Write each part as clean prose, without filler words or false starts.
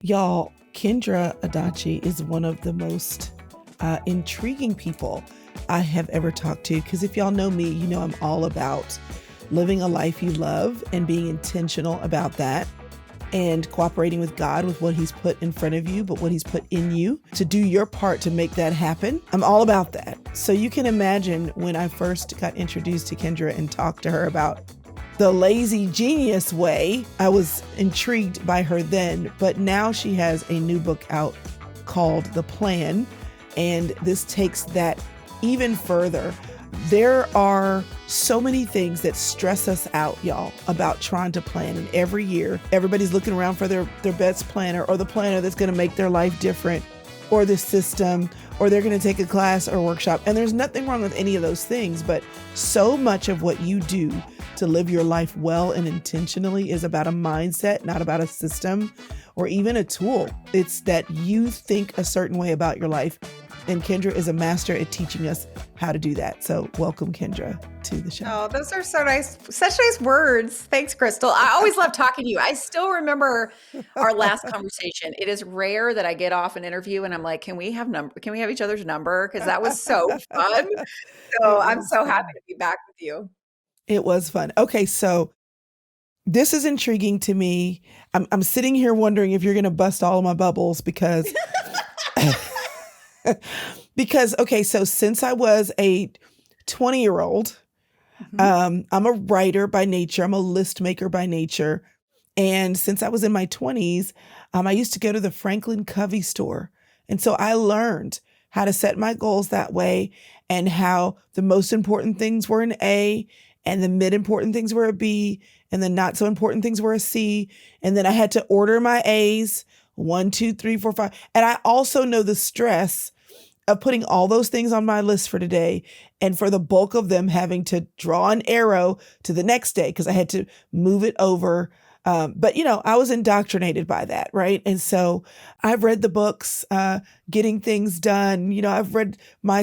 Y'all, Kendra Adachi is one of the most intriguing people I have ever talked to. Because if y'all know me, you know I'm all about living a life you love and being intentional about that and cooperating with God with what He's put in front of you, but what He's put in you to do your part to make that happen. I'm all about that. So you can imagine when I first got introduced to Kendra and talked to her about the lazy genius way, I was intrigued by her then, but now she has a new book out called The Plan, and this takes that even further. There are so many things that stress us out, y'all, about trying to plan. And every year, everybody's looking around for their best planner or the planner that's going to make their life different or the system, or they're going to take a class or workshop. And there's nothing wrong with any of those things, but so much of what you do to live your life well and intentionally is about a mindset, not about a system or even a tool. It's that you think a certain way about your life. And Kendra is a master at teaching us how to do that. So welcome, Kendra, to the show. Oh, those are so nice. Such nice words. Thanks, Chrystal. I always love talking to you. I still remember our last conversation. It is rare that I get off an interview and I'm like, can we have each other's number? Because that was so fun. So I'm so happy to be back with you. It was fun. Okay, so this is intriguing to me. I'm sitting here wondering if you're going to bust all of my bubbles because okay, so since I was a 20-year-old, I'm a writer by nature. I'm a list maker by nature. And since I was in my 20s, I used to go to the Franklin Covey store. And so I learned how to set my goals that way and how the most important things were an A and the mid important things were a B and the not so important things were a C. And then I had to order my A's 1, 2, 3, 4, 5. And I also know the stress of putting all those things on my list for today and for the bulk of them having to draw an arrow to the next day because I had to move it over. But I was indoctrinated by that, right? And so I've read the books, Getting Things Done. I've read my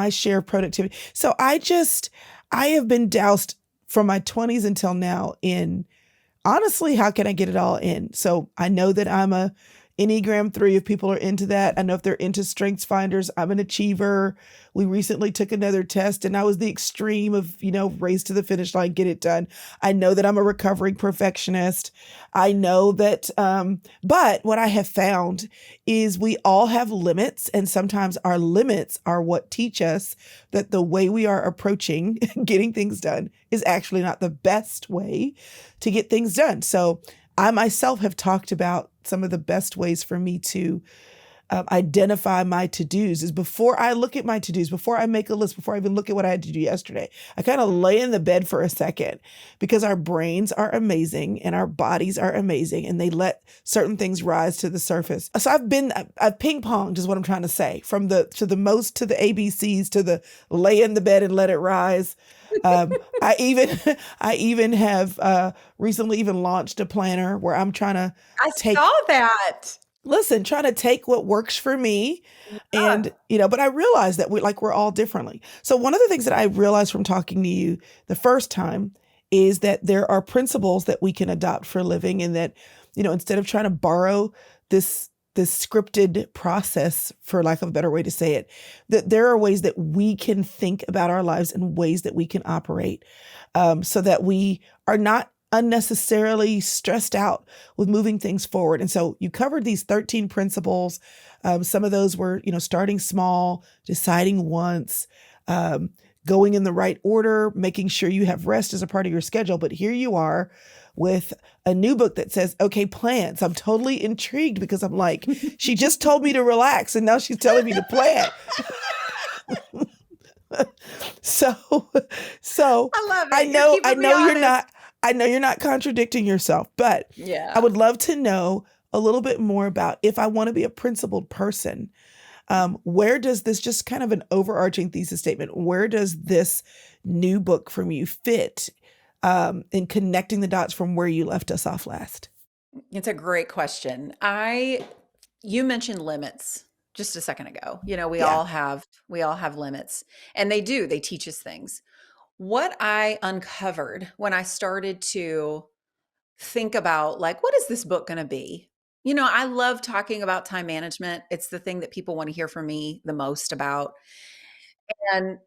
share of productivity. So I have been doused from my 20s until now in, honestly, how can I get it all in? So I know that I'm a Enneagram 3 if people are into that. I know if they're into Strengths Finders, I'm an achiever. We recently took another test and I was the extreme of, race to the finish line, get it done. I know that I'm a recovering perfectionist. I know that, but what I have found is we all have limits, and sometimes our limits are what teach us that the way we are approaching getting things done is actually not the best way to get things done. So I myself have talked about some of the best ways for me to identify my to-dos is before I look at my to-dos, before I make a list, before I even look at what I had to do yesterday, I kind of lay in the bed for a second because our brains are amazing and our bodies are amazing and they let certain things rise to the surface. So I've ping-ponged is what I'm trying to say, from the most to the ABCs to the lay in the bed and let it rise. I even have recently even launched a planner where I'm trying to saw that. Trying to take what works for me. Yeah. And, but I realize that we're all differently. So one of the things that I realized from talking to you the first time is that there are principles that we can adopt for living, and that, instead of trying to borrow this scripted process, for lack of a better way to say it, that there are ways that we can think about our lives and ways that we can operate, so that we are not unnecessarily stressed out with moving things forward. And so you covered these 13 principles. Some of those were, starting small, deciding once, going in the right order, making sure you have rest as a part of your schedule. But here you are with a new book that says, okay, plans. I'm totally intrigued because I'm like, she just told me to relax and now she's telling me to plan. So I love it. I know you're not contradicting yourself, but yeah, I would love to know a little bit more about, if I want to be a principled person, where does this, just kind of an overarching thesis statement, where does this new book from you fit in connecting the dots from where you left us off last? It's a great question. You mentioned limits just a second ago. We all have limits, and they teach us things. What I uncovered when I started to think about, like, what is this book going to be? I love talking about time management. It's the thing that people want to hear from me the most about. And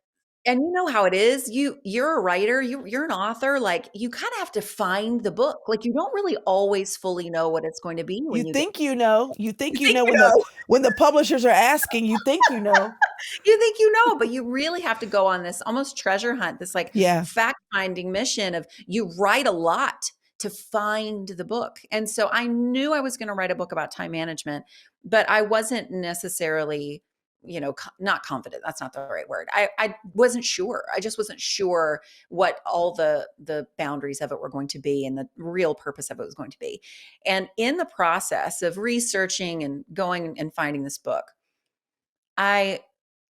you know how it is. You're a writer, you're an author, like you kind of have to find the book. Like you don't really always fully know what it's going to be You when you get think you know. You you think you think know you when know. the publishers are asking, you think you know. You think you know, but you really have to go on this almost treasure hunt, this like Yeah. fact-finding mission of you write a lot to find the book. And so I knew I was going to write a book about time management, but I wasn't necessarily, not confident. That's not the right word. I wasn't sure. I just wasn't sure what all the boundaries of it were going to be and the real purpose of it was going to be. And in the process of researching and going and finding this book, I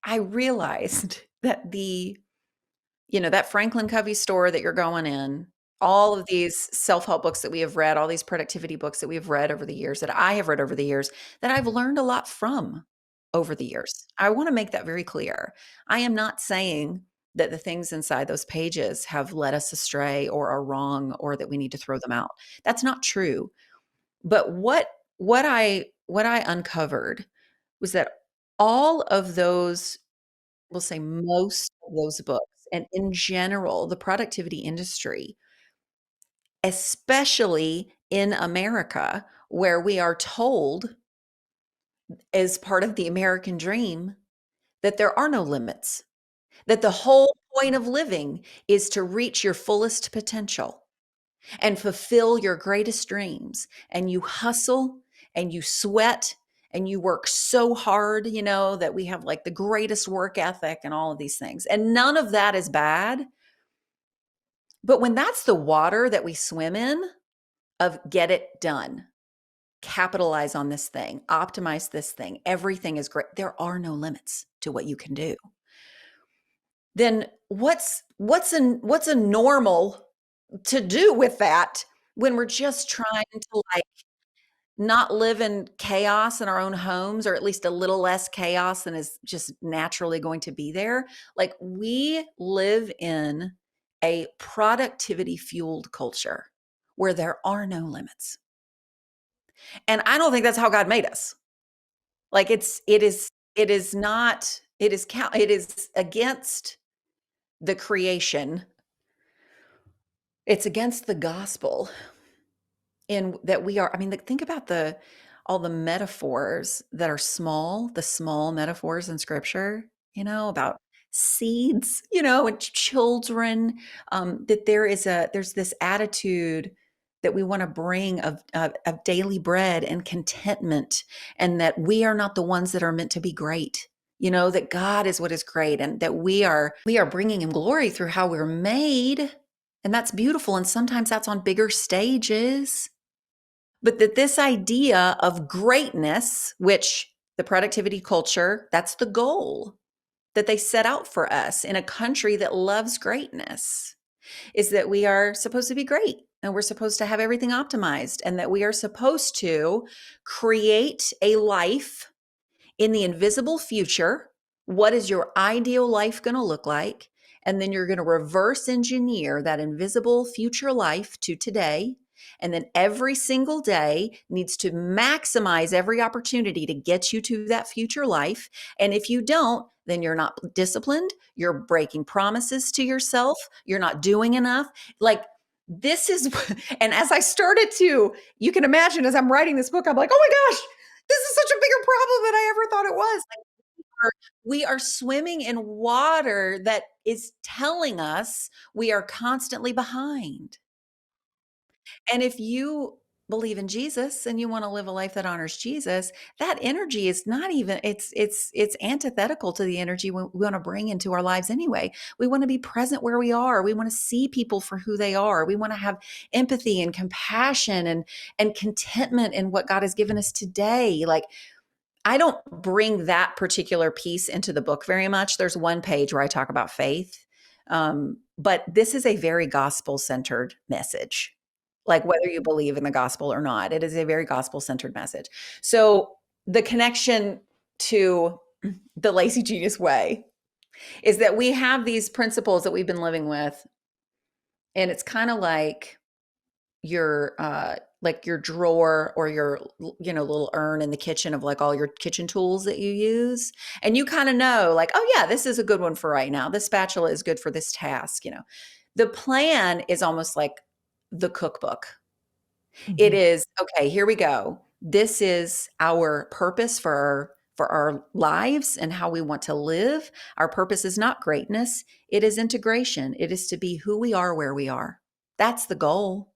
I realized that that Franklin Covey store that you're going in, all of these self-help books that we have read, all these productivity books that we have read over the years, that I have read over the years, that I've learned a lot from over the years. I want to make that very clear. I am not saying that the things inside those pages have led us astray or are wrong or that we need to throw them out. That's not true. But what I uncovered was that all of those, we'll say most of those books, and in general, the productivity industry, especially in America, where we are told as part of the American dream that there are no limits, that the whole point of living is to reach your fullest potential and fulfill your greatest dreams. And you hustle and you sweat and you work so hard, that we have like the greatest work ethic and all of these things. And none of that is bad. But when that's the water that we swim in, of get it done, capitalize on this thing, optimize this thing, everything is great, there are no limits to what you can do. Then what's a normal to do with that when we're just trying to like not live in chaos in our own homes, or at least a little less chaos than is just naturally going to be there? Like we live in a productivity fueled culture where there are no limits. And I don't think that's how God made us. Like it is not, it is against the creation. It's against the gospel in that we are, I mean, think about the all the metaphors that are small, the small metaphors in scripture, about seeds, and children, that there's this attitude that we want to bring of daily bread and contentment, and that we are not the ones that are meant to be great. That God is what is great, and that we are bringing him glory through how we're made. And that's beautiful. And sometimes that's on bigger stages. But that this idea of greatness, which the productivity culture, that's the goal that they set out for us in a country that loves greatness, is that we are supposed to be great and we're supposed to have everything optimized, and that we are supposed to create a life in the invisible future. What is your ideal life going to look like? And then you're going to reverse engineer that invisible future life to today. And then every single day needs to maximize every opportunity to get you to that future life. And if you don't, then you're not disciplined. You're breaking promises to yourself. You're not doing enough. Like, this is, and as I started to, you can imagine as I'm writing this book, I'm like, oh my gosh, this is such a bigger problem than I ever thought it was. Like, we are swimming in water that is telling us we are constantly behind. And if you believe in Jesus and you want to live a life that honors Jesus, that energy is not even, it's antithetical to the energy we want to bring into our lives anyway. We want to be present where we are. We want to see people for who they are. We want to have empathy and compassion and contentment in what God has given us today. Like, I don't bring that particular piece into the book very much. There's one page where I talk about faith. But this is a very gospel centered message. Like, whether you believe in the gospel or not, it is a very gospel centered message. So the connection to the Lazy Genius way is that we have these principles that we've been living with. And it's kind of like like your drawer or your, little urn in the kitchen of like all your kitchen tools that you use. And you kind of know like, oh yeah, this is a good one for right now. This spatula is good for this task. The plan is almost like the cookbook. It Mhm. is, okay, here we go. This is our purpose for our lives and how we want to live. Our purpose is not greatness, it is integration. It is to be who we are where we are. That's the goal.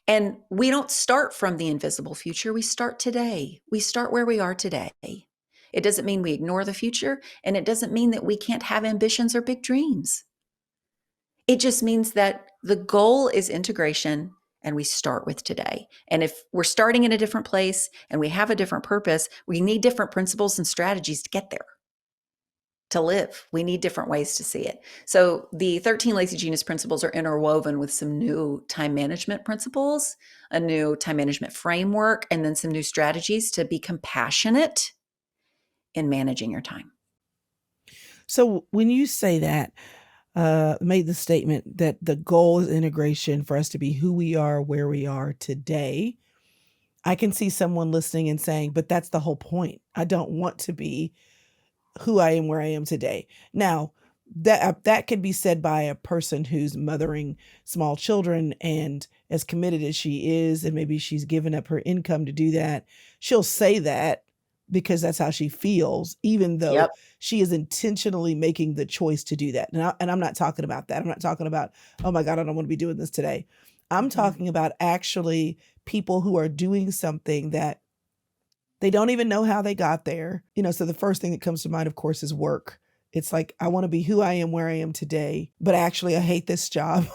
And we don't start from the invisible future. We start today. We start where we are today. It doesn't mean we ignore the future, and it doesn't mean that we can't have ambitions or big dreams. It just means that the goal is integration and we start with today. And if we're starting in a different place and we have a different purpose, we need different principles and strategies to get there, to live. We need different ways to see it. So the 13 Lazy Genius principles are interwoven with some new time management principles, a new time management framework, and then some new strategies to be compassionate in managing your time. So when you say that, made the statement that the goal is integration for us to be who we are, where we are today, I can see someone listening and saying, but that's the whole point. I don't want to be who I am, where I am today. Now, that could be said by a person who's mothering small children, and as committed as she is, and maybe she's given up her income to do that, she'll say that because that's how she feels, even though Yep. she is intentionally making the choice to do that. And I'm not talking about that. I'm not talking about, oh my God, I don't want to be doing this today. I'm Mhm. talking about actually people who are doing something that they don't even know how they got there. So the first thing that comes to mind, of course, is work. It's like, I want to be who I am, where I am today, but actually I hate this job.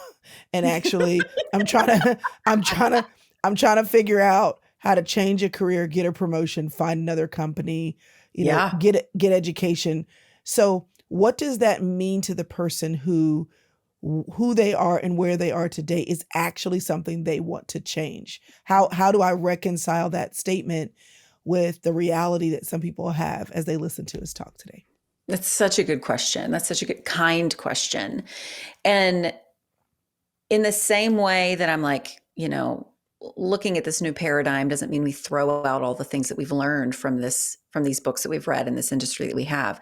And actually I'm trying to, I'm trying to figure out how to change a career, get a promotion, find another company, Yeah. get education. So what does that mean to the person who they are and where they are today is actually something they want to change? How do I reconcile that statement with the reality that some people have as they listen to us talk today? That's such a good question. That's such a good, kind question. And in the same way that I'm like, looking at this new paradigm doesn't mean we throw out all the things that we've learned from these books that we've read in this industry that we have.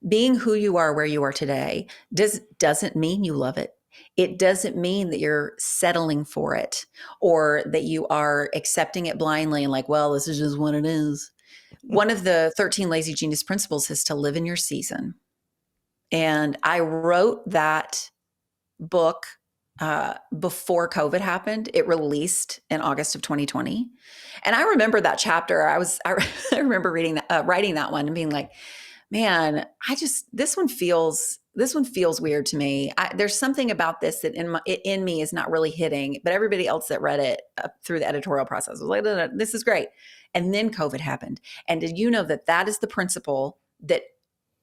Being who you are where you are today doesn't mean you love it. It doesn't mean that you're settling for it or that you are accepting it blindly and like, well, this is just what it is. One of the 13 Lazy Genius principles is to live in your season. And I wrote that book before COVID happened. It released in August of 2020. And I remember that chapter. I remember writing that one and being like, man, this one feels weird to me. There's something about this that in me is not really hitting, but everybody else that read it through the editorial process was like, this is great. And then COVID happened. And did you know that is the principle that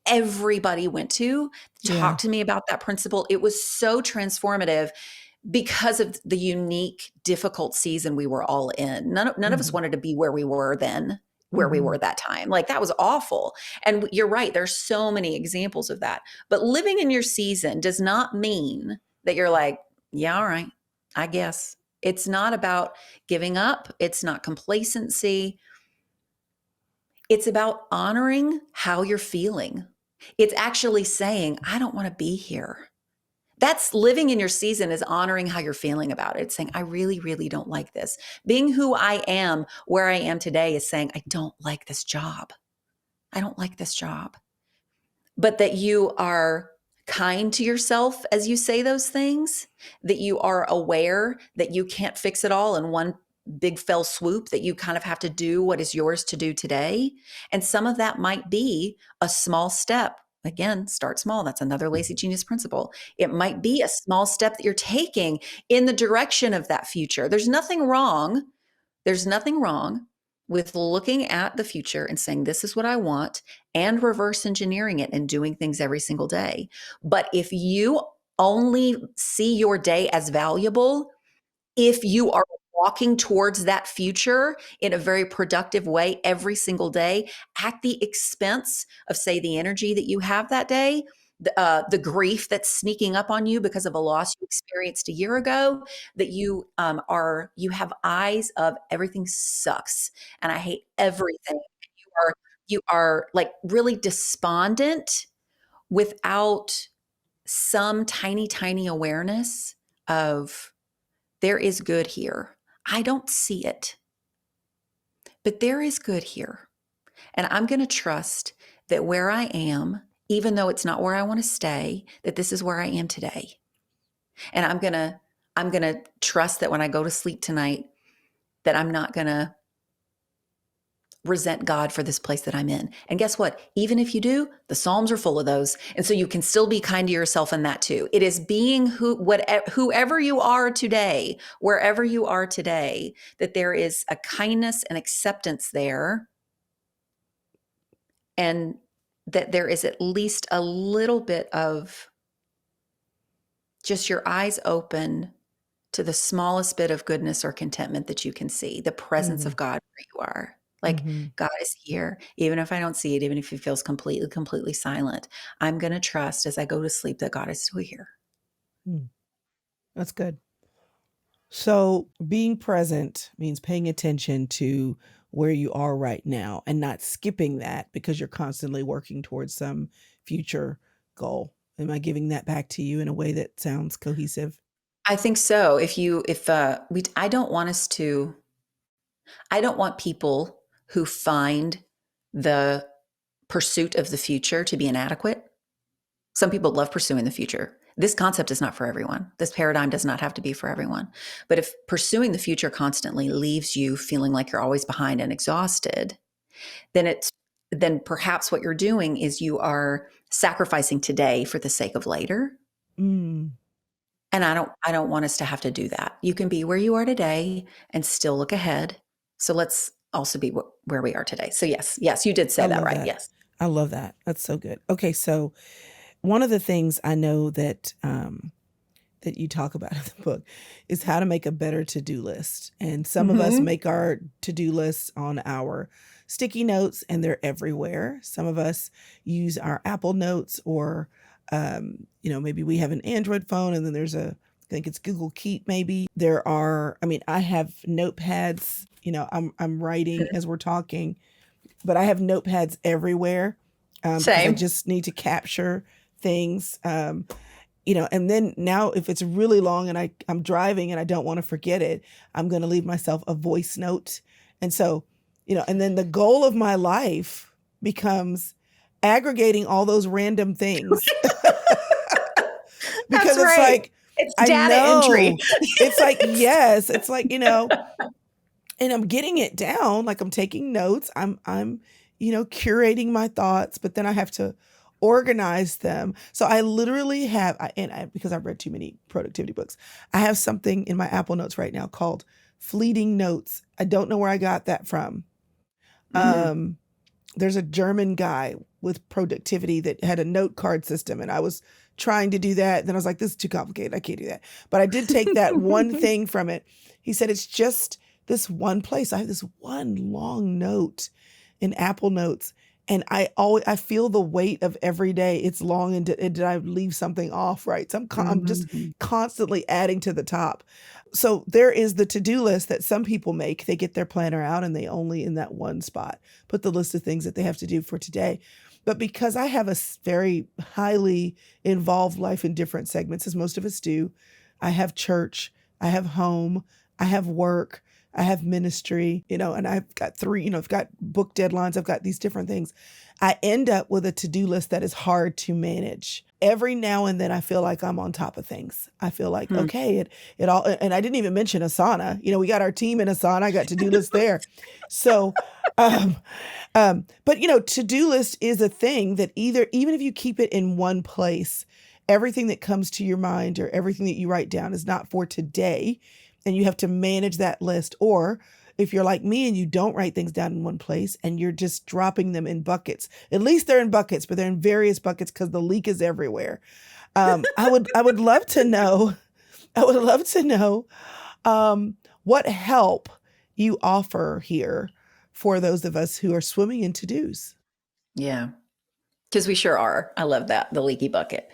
everybody went to Yeah. talk to me about that principle? It was so transformative because of the unique, difficult season we were all in. None of us Mhm. wanted to be where we were then, where we were Mhm. that time. Like that was awful. And you're right, there's so many examples of that. But living in your season does not mean that you're like, yeah, all right, I guess. It's not about giving up. It's not complacency. It's about honoring how you're feeling. It's actually saying, I don't want to be here. That's living in your season, is honoring how you're feeling about it. It's saying, I really, really don't like this. Being who I am, where I am today, is saying, I don't like this job. I don't like this job. But that you are kind to yourself as you say those things, that you are aware that you can't fix it all in one big fell swoop, that you kind of have to do what is yours to do today. And some of that might be a small step. Again, start small. That's another Lazy Genius principle. It might be a small step that you're taking in the direction of that future. There's nothing wrong with looking at the future and saying, this is what I want, and reverse engineering it and doing things every single day. But if you only see your day as valuable, if you are walking towards that future in a very productive way every single day at the expense of, say, the energy that you have that day, the grief that's sneaking up on you because of a loss you experienced a year ago, that you have eyes of everything sucks and I hate everything. You are like really despondent without some tiny, tiny awareness of there is good here. I don't see it, but there is good here. And I'm going to trust that where I am, even though it's not where I want to stay, that this is where I am today. And I'm going to trust that when I go to sleep tonight, that I'm not going to resent God for this place that I'm in. And guess what? Even if you do, the Psalms are full of those. And so you can still be kind to yourself in that too. It is being whoever you are today, wherever you are today, that there is a kindness and acceptance there. And that there is at least a little bit of just your eyes open to the smallest bit of goodness or contentment that you can see, the presence of God where you are. Like, God is here, even if I don't see it, even if it feels completely, completely silent. I'm going to trust as I go to sleep that God is still here. That's good. So being present means paying attention to where you are right now and not skipping that because you're constantly working towards some future goal. Am I giving that back to you in a way that sounds cohesive? I think so. I don't want people who find the pursuit of the future to be inadequate. Some people love pursuing the future. This concept is not for everyone. This paradigm does not have to be for everyone. But if pursuing the future constantly leaves you feeling like you're always behind and exhausted, then perhaps what you're doing is you are sacrificing today for the sake of later. Mm. And I don't want us to have to do that. You can be where you are today and still look ahead. So let's also be where we are today. So yes, you did say that right. Yes. I love that. That's so good. Okay, so one of the things I know that that you talk about in the book is how to make a better to-do list. And some of us make our to-do lists on our sticky notes and they're everywhere. Some of us use our Apple Notes or maybe we have an Android phone and then I think it's Google Keep maybe. I have notepads, I'm writing as we're talking, but I have notepads everywhere because I just need to capture things. And then now if it's really long and I'm driving and I don't want to forget it, I'm going to leave myself a voice note. And so, and then the goal of my life becomes aggregating all those random things. Because That's right. like, it's data entry. It's like, yes, it's like, and I'm getting it down. Like I'm taking notes. I'm curating my thoughts, but then I have to organize them. So I literally have, because I've read too many productivity books, I have something in my Apple Notes right now called Fleeting Notes. I don't know where I got that from. There's a German guy with productivity that had a note card system, and I was trying to do that. Then I was like, this is too complicated. I can't do that. But I did take that one thing from it. He said, it's just this one place. I have this one long note in Apple Notes. And I feel the weight of every day. It's long, and did I leave something off? Right. So I'm just constantly adding to the top. So there is the to-do list that some people make. They get their planner out and they only in that one spot put the list of things that they have to do for today. But because I have a very highly involved life in different segments, as most of us do, I have church, I have home, I have work, I have ministry, and I've got I've got book deadlines, I've got these different things. I end up with a to-do list that is hard to manage. Every now and then I feel like I'm on top of things. I feel like, okay, it all, and I didn't even mention Asana. We got our team in Asana, I got to-do lists there. So, but to-do list is a thing that even if you keep it in one place, everything that comes to your mind or everything that you write down is not for today. And you have to manage that list. Or if you're like me and you don't write things down in one place and you're just dropping them in buckets, at least they're in buckets, but they're in various buckets because the leak is everywhere. I would love to know, what help you offer here for those of us who are swimming in to-dos. Yeah. Because we sure are. I love that, the leaky bucket.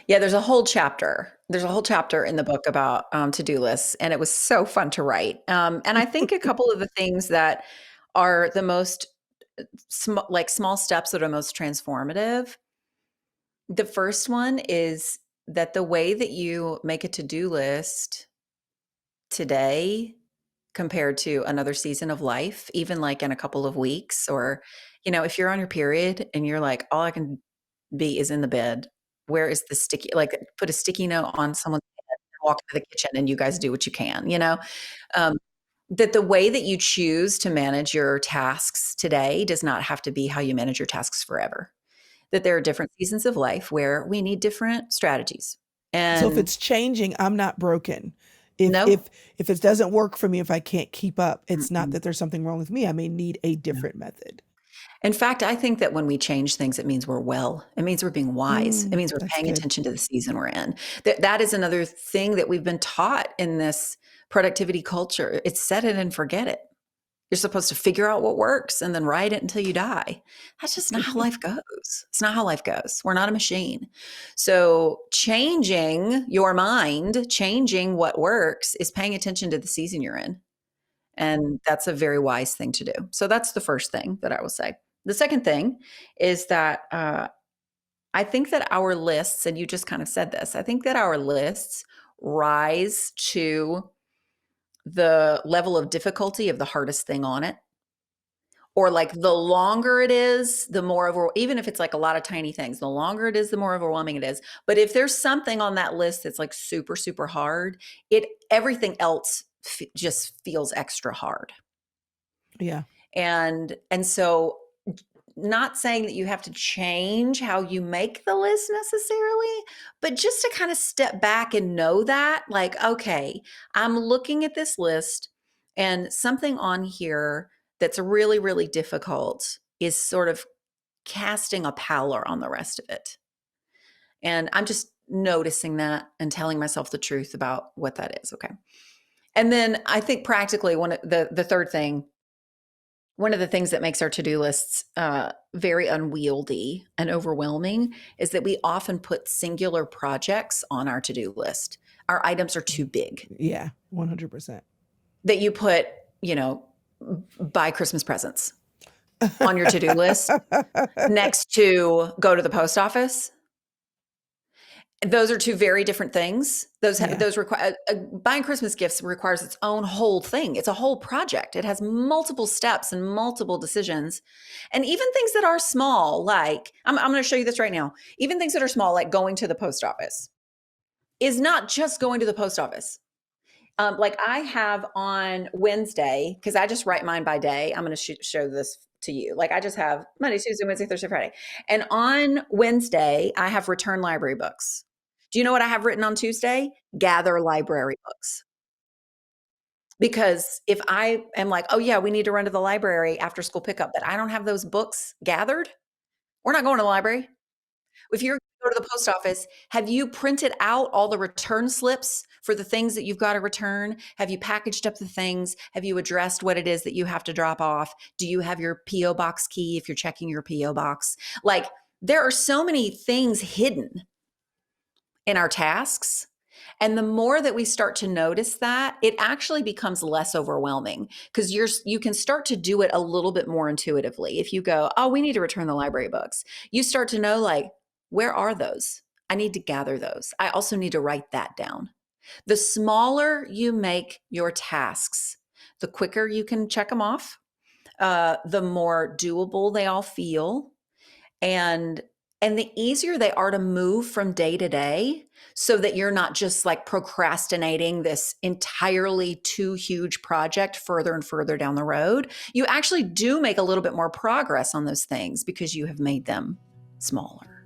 Yeah, there's a whole chapter. There's a whole chapter in the book about to-do lists, and it was so fun to write. And I think a couple of the things that are the most like small steps that are most transformative. The first one is that the way that you make a to-do list today compared to another season of life, even like in a couple of weeks, or, if you're on your period and you're like, all I can be is in the bed, where is the sticky, like put a sticky note on someone's head and walk into the kitchen and you guys do what you can. Um, that the way that you choose to manage your tasks today does not have to be how you manage your tasks forever. That there are different seasons of life where we need different strategies. So if And it's changing, I'm not broken. If no, if if it doesn't work for me, if I can't keep up, it's not mm-mm, that there's something wrong with me. I may need a no. different method. In fact, I think that when we change things, it means we're well. It means we're being wise. It means we're That's paying good. attention to the season we're in. That is another thing that we've been taught in this productivity culture. It's set it and forget it. You're supposed to figure out what works and then ride it until you die. That's just not how life goes. It's not how life goes. We're not a machine. So changing your mind, changing what works is paying attention to the season you're in. And that's a very wise thing to do. So that's the first thing that I will say. The second thing is that I think that our lists, and you just kind of said this, I think that our lists rise to the level of difficulty of the hardest thing on it. Or like the longer it is, the more even if it's like a lot of tiny things, the longer it is, the more overwhelming it is. But if there's something on that list that's like super, super hard, everything else just feels extra hard. Yeah. And so not saying that you have to change how you make the list necessarily, but just to kind of step back and know that, like, okay, I'm looking at this list and something on here that's really, really difficult is sort of casting a pallor on the rest of it. And I'm just noticing that and telling myself the truth about what that is. Okay. And then I think practically the third thing, one of the things that makes our to-do lists very unwieldy and overwhelming is that we often put singular projects on our to-do list. Our items are too big. Yeah. 100%. That you put, buy Christmas presents on your to-do list next to go to the post office. Those are two very different things. Yeah. Those require buying Christmas gifts requires its own whole thing. It's a whole project. It has multiple steps and multiple decisions, and even things that are small, like I'm going to show you this right now. Even things that are small, like going to the post office, is not just going to the post office. Like I have on Wednesday, because I just write mine by day. I'm going to show this to you. Like I just have Monday, Tuesday, Wednesday, Thursday, Friday. And on Wednesday, I have return library books. Do you know what I have written on Tuesday? Gather library books. Because if I am like, oh yeah, we need to run to the library after school pickup, but I don't have those books gathered, we're not going to the library. If you're going to go to the post office, have you printed out all the return slips for the things that you've got to return? Have you packaged up the things? Have you addressed what it is that you have to drop off? Do you have your P.O. box key if you're checking your P.O. box? Like there are so many things hidden in our tasks. And the more that we start to notice that, it actually becomes less overwhelming because you can start to do it a little bit more intuitively. If you go, oh, we need to return the library books, you start to know, like, where are those? I need to gather those. I also need to write that down. The smaller you make your tasks, the quicker you can check them off, the more doable they all feel. And the easier they are to move from day to day so that you're not just like procrastinating this entirely too huge project further and further down the road. You actually do make a little bit more progress on those things because you have made them smaller.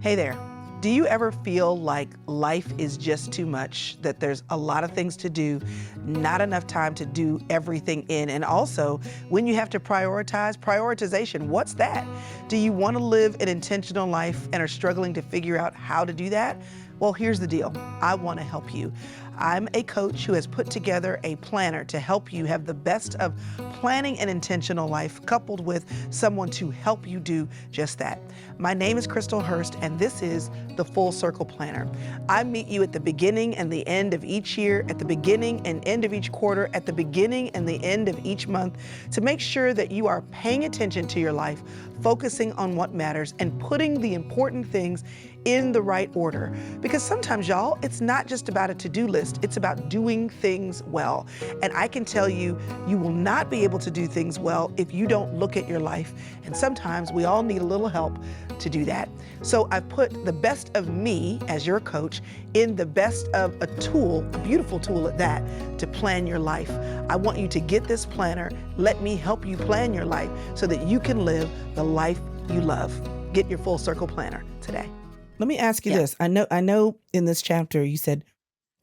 Hey there. Do you ever feel like life is just too much, that there's a lot of things to do, not enough time to do everything in? And also, when you have to prioritization, what's that? Do you want to live an intentional life and are struggling to figure out how to do that? Well, here's the deal. I want to help you. I'm a coach who has put together a planner to help you have the best of planning an intentional life, coupled with someone to help you do just that. My name is Chrystal Hurst, and this is the Full Circle Planner. I meet you at the beginning and the end of each year, at the beginning and end of each quarter, at the beginning and the end of each month, to make sure that you are paying attention to your life, focusing on what matters, and putting the important things in the right order. Because sometimes, y'all, it's not just about a to-do list, it's about doing things well. And I can tell you, you will not be able to do things well if you don't look at your life. And sometimes we all need a little help to do that. So I've put the best of me as your coach in the best of a tool, a beautiful tool at that, to plan your life. I want you to get this planner. Let me help you plan your life so that you can live the life you love. Get your Full Circle Planner today. Let me ask you this. I know in this chapter you said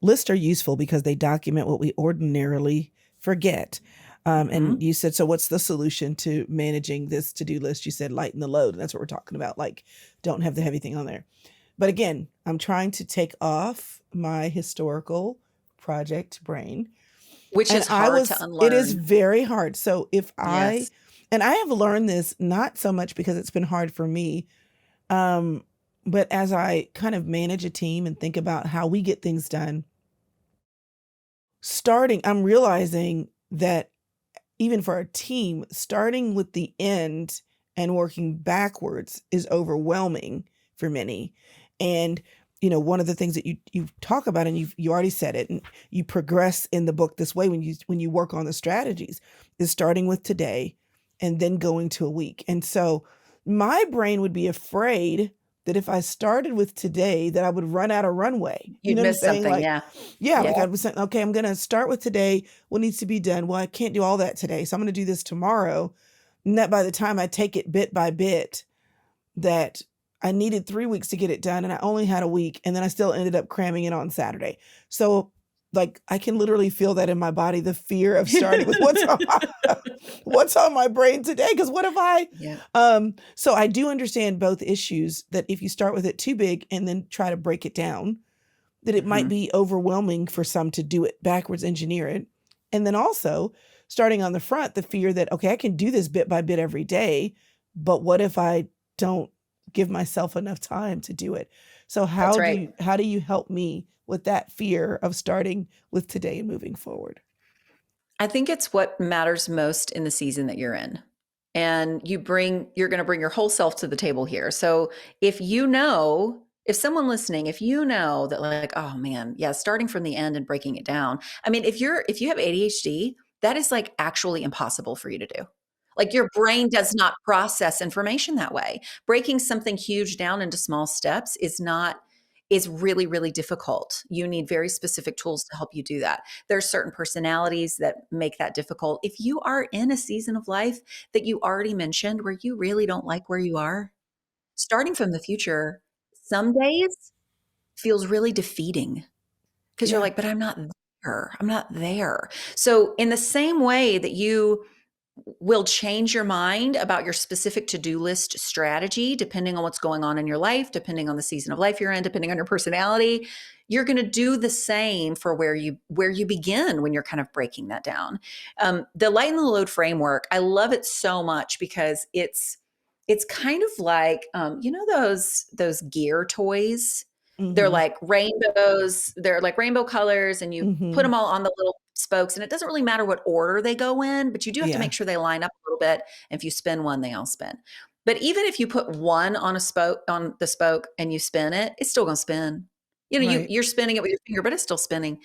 lists are useful because they document what we ordinarily forget. And you said, so what's the solution to managing this to-do list? You said lighten the load. And that's what we're talking about. Like, don't have the heavy thing on there. But again, I'm trying to take off my historical project brain. Which is hard to unlearn. It is very hard. So I have learned this not so much because it's been hard for me, but as I kind of manage a team and think about how we get things done, I'm realizing that even for a team, starting with the end and working backwards is overwhelming for many. And, you know, one of the things that you talk about, and you already said it, and you progress in the book this way when you work on the strategies, is starting with today and then going to a week. And so my brain would be afraid that if I started with today, that I would run out of runway. You'd miss something, like I was saying, okay, I'm going to start with today. What needs to be done? Well, I can't do all that today, so I'm going to do this tomorrow. And that by the time I take it bit by bit, that I needed 3 weeks to get it done, and I only had a week, and then I still ended up cramming it on Saturday. So, like, I can literally feel that in my body, the fear of starting with what's on my brain today. Because what if so I do understand both issues, that if you start with it too big and then try to break it down, that it might be overwhelming for some to do it backwards, engineer it. And then also starting on the front, the fear that, okay, I can do this bit by bit every day, but what if I don't give myself enough time to do it? So how do you help me with that fear of starting with today and moving forward? I think it's what matters most in the season that you're in. And you're going to bring your whole self to the table here. So if someone listening, if you know that, like, oh man, starting from the end and breaking it down. I mean, if you have ADHD, that is like actually impossible for you to do. Like, your brain does not process information that way. Breaking something huge down into small steps is really, really difficult. You need very specific tools to help you do that. There are certain personalities that make that difficult. If you are in a season of life that you already mentioned where you really don't like where you are, starting from the future some days feels really defeating, because you're like, but I'm not there. I'm not there. So in the same way that you will change your mind about your specific to-do list strategy, depending on what's going on in your life, depending on the season of life you're in, depending on your personality, you're going to do the same for where you begin when you're kind of breaking that down. The lighten the load framework, I love it so much because it's kind of like, those gear toys. They're like rainbows. They're like rainbow colors, and you put them all on the little spokes, and it doesn't really matter what order they go in, but you do have to make sure they line up a little bit. And if you spin one, they all spin. But even if you put one on the spoke and you spin it, it's still going to spin. You're spinning it with your finger, but it's still spinning.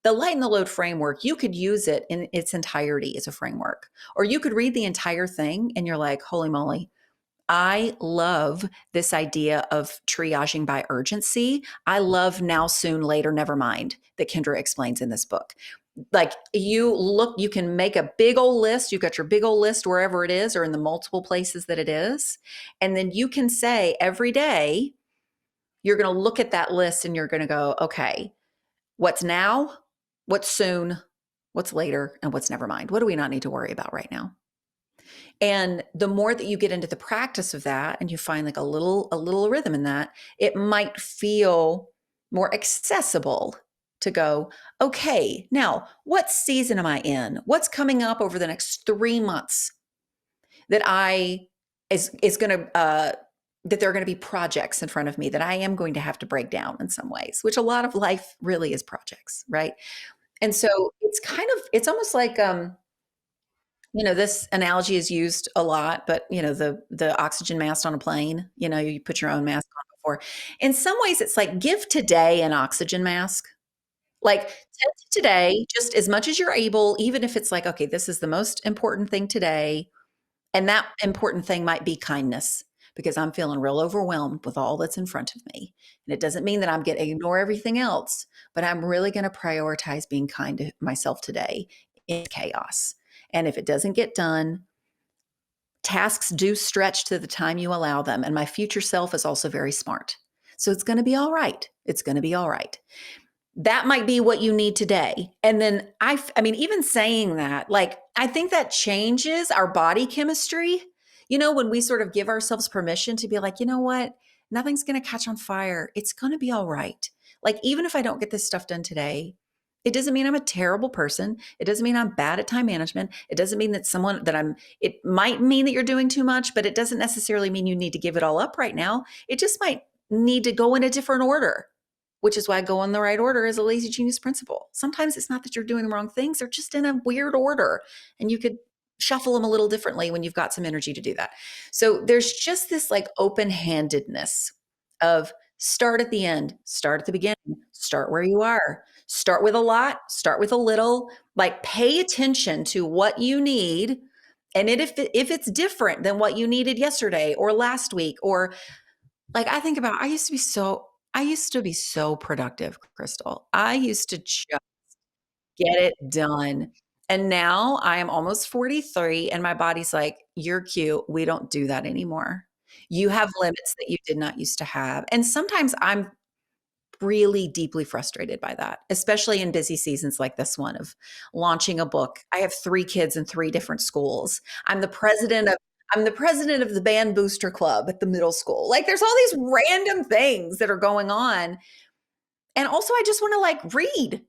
The lighten the load framework, you could use it in its entirety as a framework, or you could read the entire thing and you're like, holy moly, I love this idea of triaging by urgency. I love now, soon, later, never mind that Kendra explains in this book. Like, you can make a big old list. You've got your big old list wherever it is, or in the multiple places that it is. And then you can say every day, you're going to look at that list and you're going to go, okay, what's now, what's soon, what's later, and what's never mind? What do we not need to worry about right now? And the more that you get into the practice of that, and you find like a little rhythm in that, it might feel more accessible to go, okay, now what season am I in? What's coming up over the next 3 months that is going to, that there are going to be projects in front of me that I am going to have to break down in some ways, which a lot of life really is projects, right? And so it's almost like, this analogy is used a lot, but the oxygen mask on a plane, you put your own mask on before. In some ways, it's like give today an oxygen mask. Like tend to today just as much as you're able, even if it's like, okay, this is the most important thing today. And that important thing might be kindness because I'm feeling real overwhelmed with all that's in front of me. And it doesn't mean that I'm going to ignore everything else, but I'm really going to prioritize being kind to myself today in chaos. And if it doesn't get done, tasks do stretch to the time you allow them. And my future self is also very smart. So it's going to be all right. It's going to be all right. That might be what you need today. And then I mean, even saying that, like, I think that changes our body chemistry. When we sort of give ourselves permission to be like, you know what? Nothing's going to catch on fire. It's going to be all right. Like, even if I don't get this stuff done today, it doesn't mean I'm a terrible person. It doesn't mean I'm bad at time management. It doesn't mean it might mean that you're doing too much, but it doesn't necessarily mean you need to give it all up right now. It just might need to go in a different order, which is why go in the right order is a lazy genius principle. Sometimes it's not that you're doing the wrong things. They're just in a weird order and you could shuffle them a little differently when you've got some energy to do that. So there's just this like open-handedness of start at the end, start at the beginning, start where you are, start with a lot, start with a little, like pay attention to what you need. And if it's different than what you needed yesterday or last week, or like I think about, I used to be so productive, Chrystal. I used to just get it done. And now I am almost 43 and my body's like, you're cute. We don't do that anymore. You have limits that you did not used to have. And sometimes I'm really deeply frustrated by that, especially in busy seasons like this one of launching a book. I have 3 kids in 3 different schools. I'm the president of the band booster club at the middle school. Like there's all these random things that are going on. And also I just want to like read.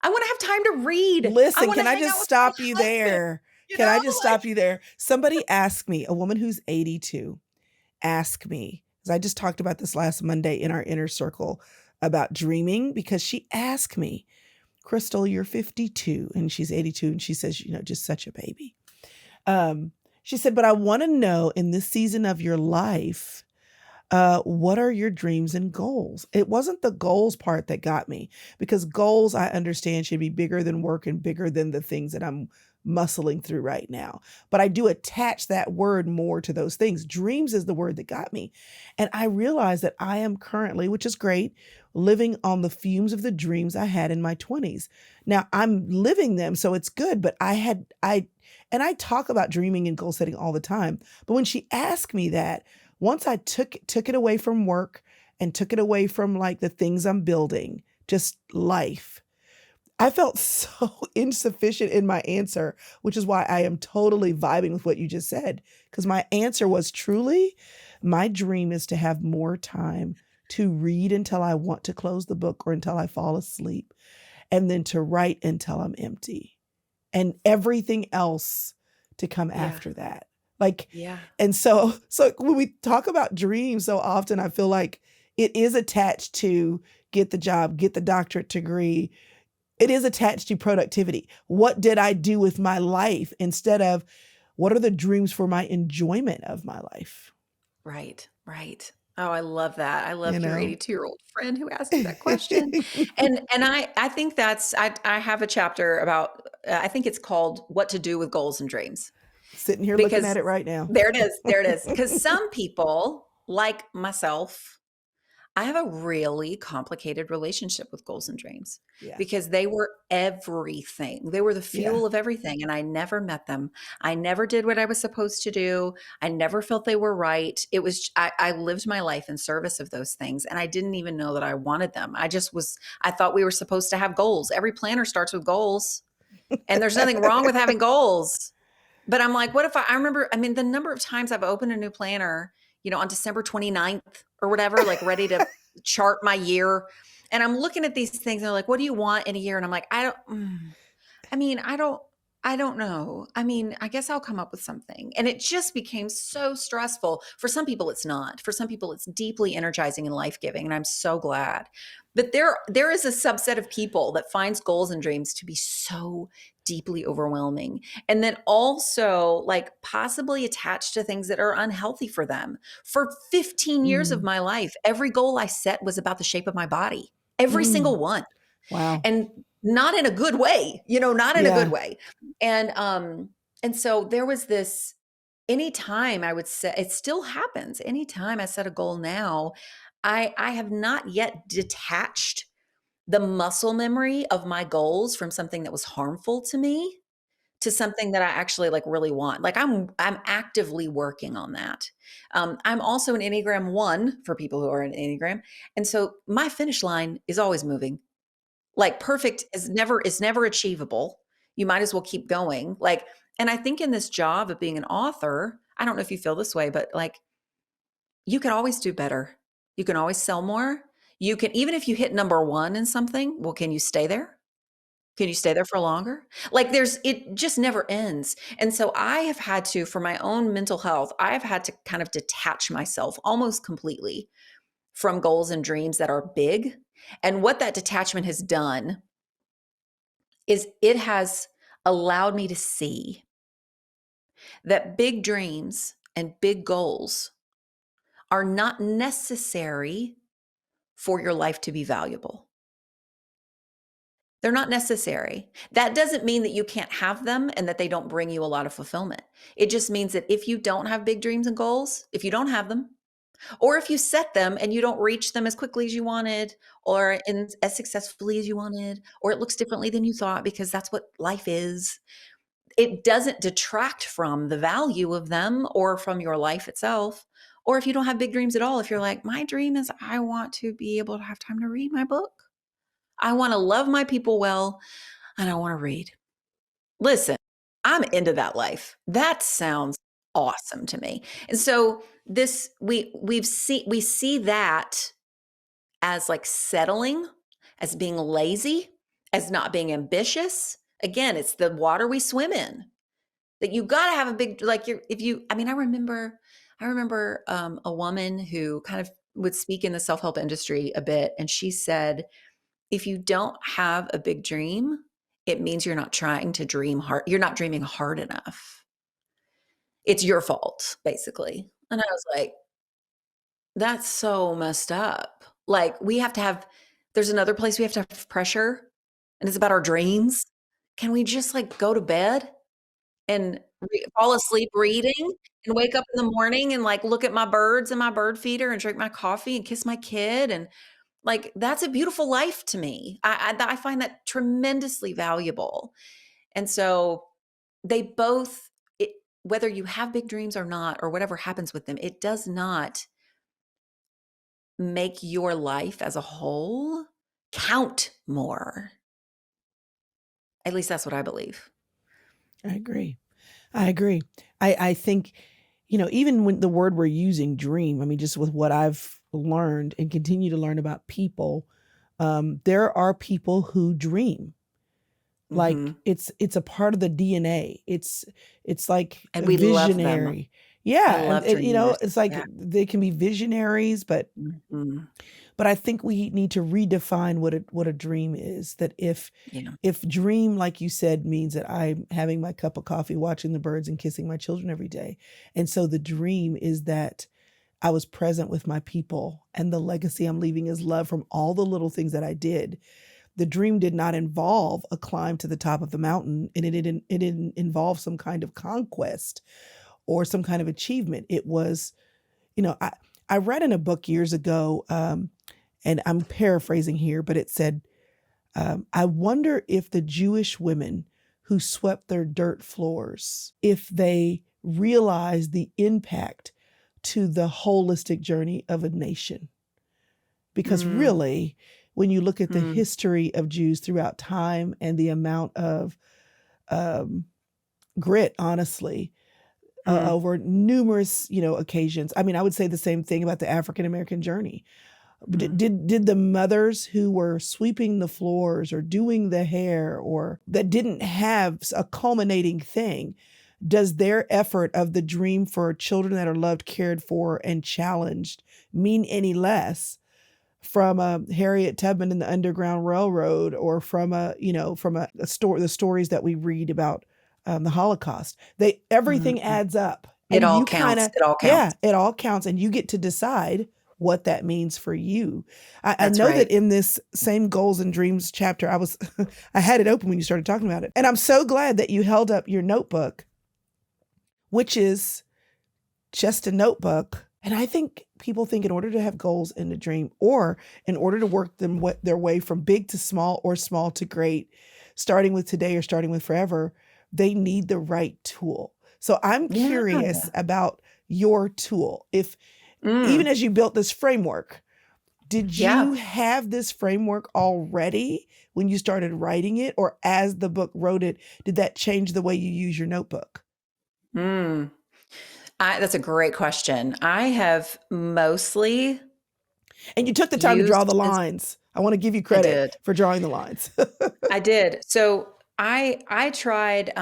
I want to have time to read. I Listen, want can to I hang out just with stop my you husband. there? You Can know, I just like stop you there? Somebody asked me, a woman who's 82, asked me, because I just talked about this last Monday in our inner circle about dreaming, because she asked me, Chrystal, you're 52 and she's 82. And she says, just such a baby. She said, but I want to know in this season of your life, what are your dreams and goals? It wasn't the goals part that got me, because goals, I understand, should be bigger than work and bigger than the things that I'm muscling through right now. But I do attach that word more to those things. Dreams is the word that got me. And I realized that I am currently, which is great, living on the fumes of the dreams I had in my 20s. Now I'm living them, so it's good. But and I talk about dreaming and goal setting all the time. But when she asked me that, once I took it away from work and took it away from like the things I'm building, just life, I felt so insufficient in my answer, which is why I am totally vibing with what you just said. Because my answer was truly, my dream is to have more time to read until I want to close the book or until I fall asleep, and then to write until I'm empty, and everything else to come after that. Like, and so when we talk about dreams so often, I feel like it is attached to get the job, get the doctorate degree. It is attached to productivity. What did I do with my life, instead of what are the dreams for my enjoyment of my life? Right. Oh, I love that. I love You your know? 82-year-old friend who asked you that question. And I think I have a chapter about I think it's called What to Do with Goals and Dreams. Sitting here looking Because at it right now. there it is. There it is. Because some people, like myself, I have a really complicated relationship with goals and dreams Yeah. because they were everything. They were the Yeah. fuel of everything. And I never met them. I never did what I was supposed to do. I never felt they were right. I lived my life in service of those things. And I didn't even know that I wanted them. I thought we were supposed to have goals. Every planner starts with goals. And there's nothing wrong with having goals. But I'm like, what if I remember, I mean, the number of times I've opened a new planner, on December 29th or whatever, like ready to chart my year. And I'm looking at these things and they're like, what do you want in a year? And I'm like, I mean, I don't know. I mean, I guess I'll come up with something. And it just became so stressful. For some people, it's not. For some people, it's deeply energizing and life-giving. And I'm so glad. But there is a subset of people that finds goals and dreams to be so deeply overwhelming. And then also like possibly attached to things that are unhealthy for them. For 15 years of Mm, my life, every goal I set was about the shape of my body. Every mm, single one. wow. And not in a good way, not in a good Yeah. way. And so there was this, anytime I would set, it still happens. Anytime I set a goal now, I have not yet detached the muscle memory of my goals from something that was harmful to me to something that I actually like really want. Like I'm actively working on that. I'm also an Enneagram 1 for people who are an Enneagram. And so my finish line is always moving. Like perfect is never achievable. You might as well keep going. Like, and I think in this job of being an author, I don't know if you feel this way, but like you can always do better. You can always sell more. You can, even if you hit number one in something, well, can you stay there? Can you stay there for longer? Like it just never ends. And so I have had to, for my own mental health, I have had to kind of detach myself almost completely from goals and dreams that are big. And what that detachment has done is it has allowed me to see that big dreams and big goals are not necessary for your life to be valuable. They're not necessary. That doesn't mean that you can't have them and that they don't bring you a lot of fulfillment. It just means that if you don't have big dreams and goals, if you don't have them, or if you set them and you don't reach them as quickly as you wanted, or as successfully as you wanted, or it looks differently than you thought because that's what life is, it doesn't detract from the value of them or from your life itself. Or if you don't have big dreams at all, if you're like, my dream is I want to be able to have time to read my book. I want to love my people well, and I want to read. Listen, I'm into that life. That sounds awesome to me. And so this we see that as like settling, as being lazy, as not being ambitious. Again, it's the water we swim in. That you got to have a big, like you're if you I mean I remember a woman who kind of would speak in the self-help industry a bit, and she said, if you don't have a big dream, it means you're not trying to dream hard, you're not dreaming hard enough. It's your fault, basically. And I was like, that's so messed up. Like we have to have there's another place we have to have pressure, and it's about our dreams. Can we just like go to bed and fall asleep reading and wake up in the morning and like look at my birds and my bird feeder and drink my coffee and kiss my kid? And like that's a beautiful life to me. I find that tremendously valuable. And so they both, whether you have big dreams or not, or whatever happens with them, it does not make your life as a whole count more. At least that's what I believe. I agree. I agree. I think, even when the word we're using, dream, I mean, just with what I've learned and continue to learn about people, there are people who dream. Like Hmm. it's a part of the DNA. It's like And a we love them. visionary. I Yeah, love and dreamers. it's like Yeah. they can be visionaries, but Hmm. I think we need to redefine what a dream is. That Yeah. if dream, like you said, means that I'm having my cup of coffee, watching the birds, and kissing my children every day, and so the dream is that I was present with my people, and the legacy I'm leaving is love from all the little things that I did. The dream did not involve a climb to the top of the mountain, and it didn't involve some kind of conquest or some kind of achievement. It was, I read in a book years ago, and I'm paraphrasing here, but it said, I wonder if the Jewish women who swept their dirt floors, if they realized the impact to the holistic journey of a nation. Because Mm, really, when you look at the mm, history of Jews throughout time and the amount of um, grit, honestly, mm, over numerous, occasions. I mean, I would say the same thing about the African American journey. Mhm. Did the mothers who were sweeping the floors or doing the hair or that didn't have a culminating thing, does their effort of the dream for children that are loved, cared for, and challenged mean any less from a Harriet Tubman in the Underground Railroad or from a story, the stories that we read about the Holocaust? Everything Mhm. adds up, It and all you kind counts. of, It all yeah, counts. it all counts, and you get to decide what that means for you. I That's know that right. in this same goals and dreams chapter, I had it open when you started talking about it, and I'm so glad that you held up your notebook, which is just a notebook. And I think people think in order to have goals in a dream or in order to work their way from big to small or small to great, starting with today or starting with forever, they need the right tool. So I'm Yeah. curious about your tool. If even Mm. as you built this framework, did Yeah. you have this framework already when you started writing it, or as the book wrote it, did that change the way you use your notebook? Mm. That's a great question. I have mostly And you took the time to draw used the this. lines. I want to give you I credit did. for drawing the lines. I did. So I tried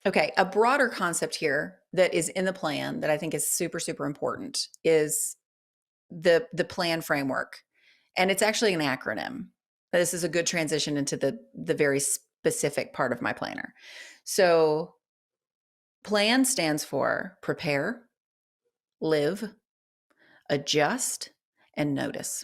okay, a broader concept here that is in the plan that I think is super, super important is the plan framework. And it's actually an acronym. This is a good transition into the very specific part of my planner. So plan stands for prepare, live, adjust, and notice.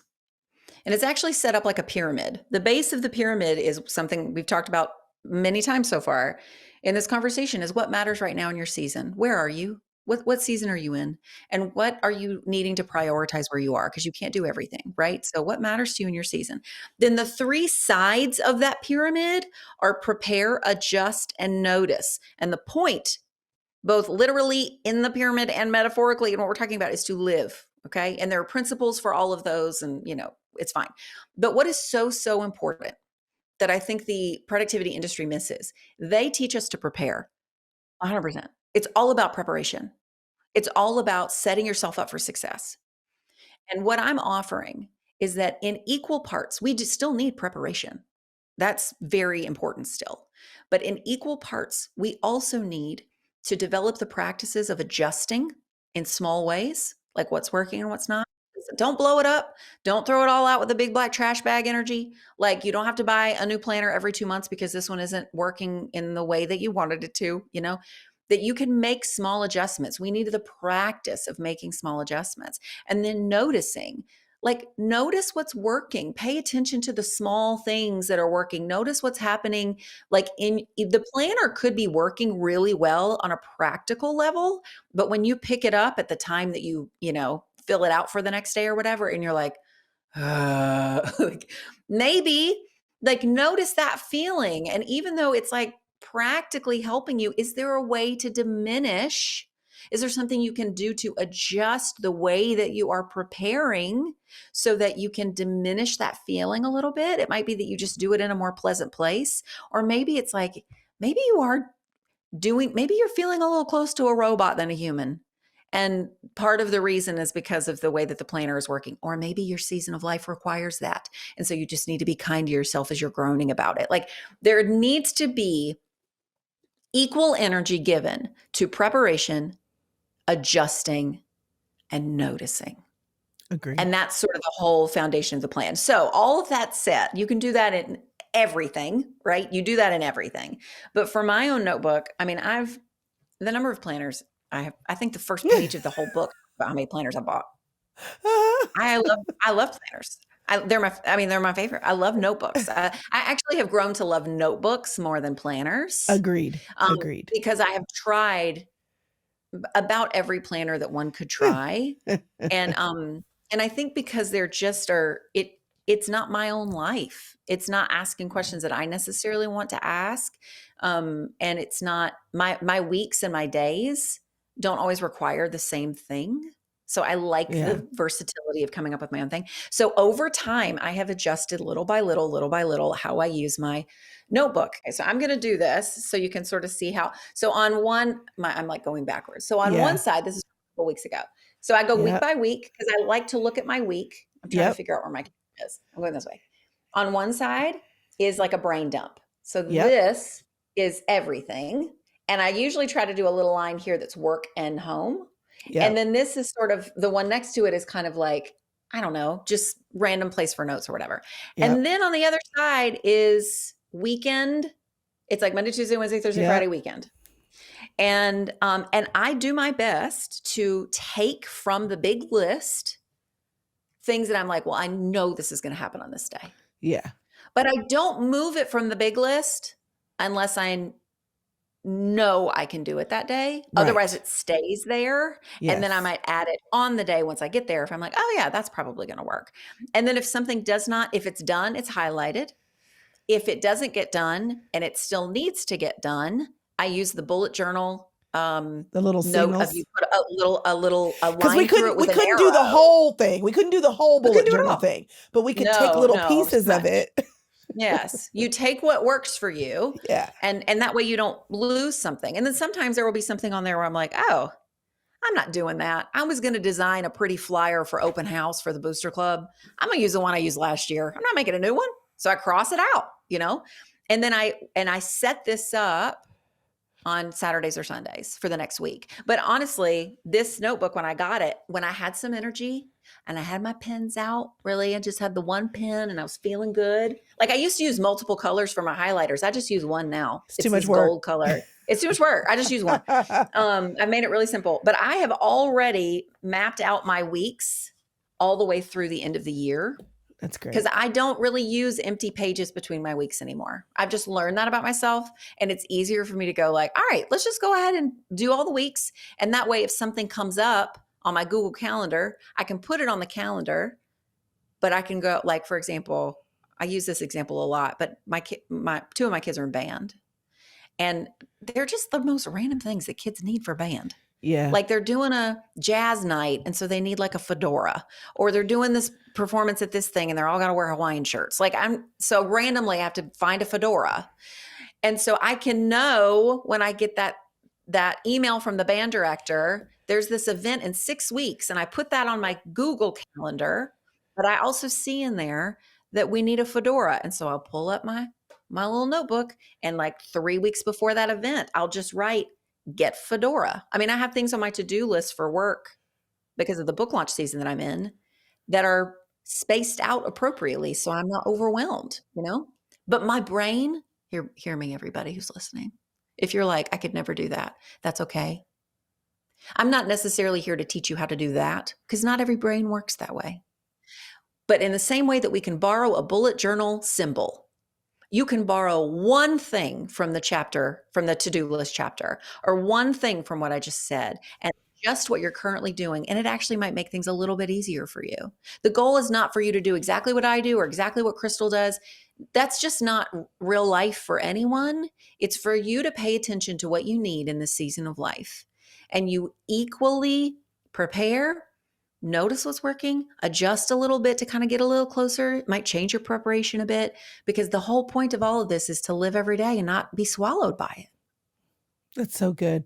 And it's actually set up like a pyramid. The base of the pyramid is something we've talked about many times so far in this conversation is what matters right now in your season. Where are you? What season are you in? And what are you needing to prioritize where you are? Because you can't do everything, right? So what matters to you in your season? Then the three sides of that pyramid are prepare, adjust, and notice. And the point, both literally in the pyramid and metaphorically, and what we're talking about is to live. Okay. And there are principles for all of those, and it's fine. But what is so, so important that I think the productivity industry misses, they teach us to prepare 100%. It's all about preparation. It's all about setting yourself up for success. And what I'm offering is that in equal parts, we still need preparation. That's very important still. But in equal parts, we also need to develop the practices of adjusting in small ways, like what's working and what's not. Don't blow it up. Don't throw it all out with a big black trash bag energy. Like you don't have to buy a new planner every 2 months because this one isn't working in the way that you wanted it to, that you can make small adjustments. We need the practice of making small adjustments and then noticing, like notice what's working, pay attention to the small things that are working, notice what's happening. Like in the planner could be working really well on a practical level, but when you pick it up at the time that you fill it out for the next day or whatever, and you're like, like maybe like notice that feeling. And even though it's like practically helping you, is there a way to diminish? Is there something you can do to adjust the way that you are preparing so that you can diminish that feeling a little bit? It might be that you just do it in a more pleasant place. Or maybe it's like, maybe you are maybe you're feeling a little close to a robot than a human. And part of the reason is because of the way that the planner is working. Or maybe your season of life requires that. And so you just need to be kind to yourself as you're groaning about it. Like there needs to be equal energy given to preparation, adjusting, and noticing. Agreed. And that's sort of the whole foundation of the plan. So, all of that said, you can do that in everything, right? You do that in everything. But for my own notebook, I mean, the number of planners I have, I think the first page of the whole book about how many planners I bought. I love planners. They're my favorite. I love notebooks. I actually have grown to love notebooks more than planners, Agreed. um, Agreed. because I have tried about every planner that one could try. And I think because they're just it's not my own life. It's not asking questions that I necessarily want to ask. And it's not my weeks and my days don't always require the same thing. So I like Yeah. the versatility of coming up with my own thing. So over time, I have adjusted little by little, how I use my notebook. Okay, so I'm going to do this so you can sort of see how. So I'm like going backwards. So on one Yeah. side, this is a couple weeks ago. So I go week Yeah. by week because I like to look at my week I'm trying to Yep. figure out where my camera is. I'm going this way. On one side is like a brain dump. So Yep. this is everything. And I usually try to do a little line here that's work and home. And Yep. then this is sort of the one next to it is kind of like, I don't know, just random place for notes or whatever. Yep. And then on the other side is weekend. It's like Monday, Tuesday, Wednesday, Thursday, Yep. Friday, weekend. And I do my best to take from the big list things that I'm like, well, I know this is going to happen on this day. Yeah. But I don't move it from the big list unless I know I can do it that day. Otherwise, Right. it stays there. And then I Yes. might add it on the day once I get there if I'm like, oh, yeah, that's probably going to work. And then if something does not, if it's done, it's highlighted. If it doesn't get done and it still needs to get done, I use the bullet journal The little note of signals. you put a Because we line through it couldn't with we an couldn't do the arrow. whole thing. We couldn't do the whole We couldn't bullet do it journal all. thing, but we could take No, little no, pieces too of much. it. Yes. You take what works for you Yeah. and that way you don't lose something. And then sometimes there will be something on there where I'm like, oh, I'm not doing that. I was going to design a pretty flyer for open house for the booster club. I'm going to use the one I used last year. I'm not making a new one. So I cross it out, and then I set this up on Saturdays or Sundays for the next week. But honestly, this notebook, when I got it, when I had some energy and I had my pens out, really, I just had the one pen and I was feeling good. Like I used to use multiple colors for my highlighters. I just use one now. It's It's too much this work. gold color. It's too much work. I just use one. I made it really simple, but I have already mapped out my weeks all the way through the end of the year. That's great. Because I don't really use empty pages between my weeks anymore. I've just learned that about myself. And it's easier for me to go like, all right, let's just go ahead and do all the weeks. And that way, if something comes up on my Google Calendar, I can put it on the calendar, but I can go like, for example, I use this example a lot, but two of my kids are in band. And they're just the most random things that kids need for band. Yeah. Like they're doing a jazz night and so they need like a fedora, or they're doing this performance at this thing and they're all got to wear Hawaiian shirts. Like so randomly I have to find a fedora. And so I can know when I get that email from the band director, there's this event in 6 weeks and I put that on my Google calendar, but I also see in there that we need a fedora. And so I'll pull up my little notebook and like 3 weeks before that event, I'll just write get fedora. I mean, I have things on my to-do list for work because of the book launch season that I'm in that are spaced out appropriately so I'm not overwhelmed, But my brain, hear me everybody who's listening. If you're like, I could never do that, that's okay. I'm not necessarily here to teach you how to do that because not every brain works that way. But in the same way that we can borrow a bullet journal symbol, you can borrow one thing from the to-do list chapter, or one thing from what I just said, and just what you're currently doing. And it actually might make things a little bit easier for you. The goal is not for you to do exactly what I do or exactly what Chrystal does. That's just not real life for anyone. It's for you to pay attention to what you need in this season of life. And you equally prepare, notice what's working, adjust a little bit to kind of get a little closer. It might change your preparation a bit because the whole point of all of this is to live every day and not be swallowed by it. That's so good.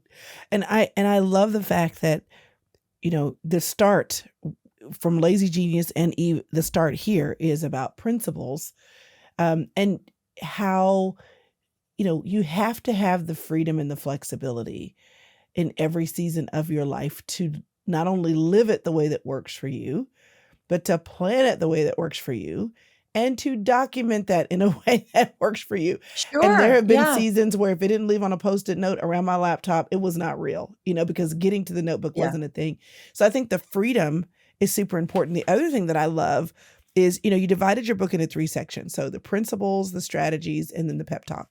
And I love the fact that, the start from Lazy Genius and the start here is about principles, and how, you have to have the freedom and the flexibility in every season of your life to not only live it the way that works for you, but to plan it the way that works for you and to document that in a way that works for you. Sure. And there have been yeah. seasons where if it didn't leave on a Post-it note around my laptop, it was not real, because getting to the notebook Yeah. wasn't a thing. So I think the freedom is super important. The other thing that I love is, you divided your book into 3 sections. So the principles, the strategies, and then the pep talk.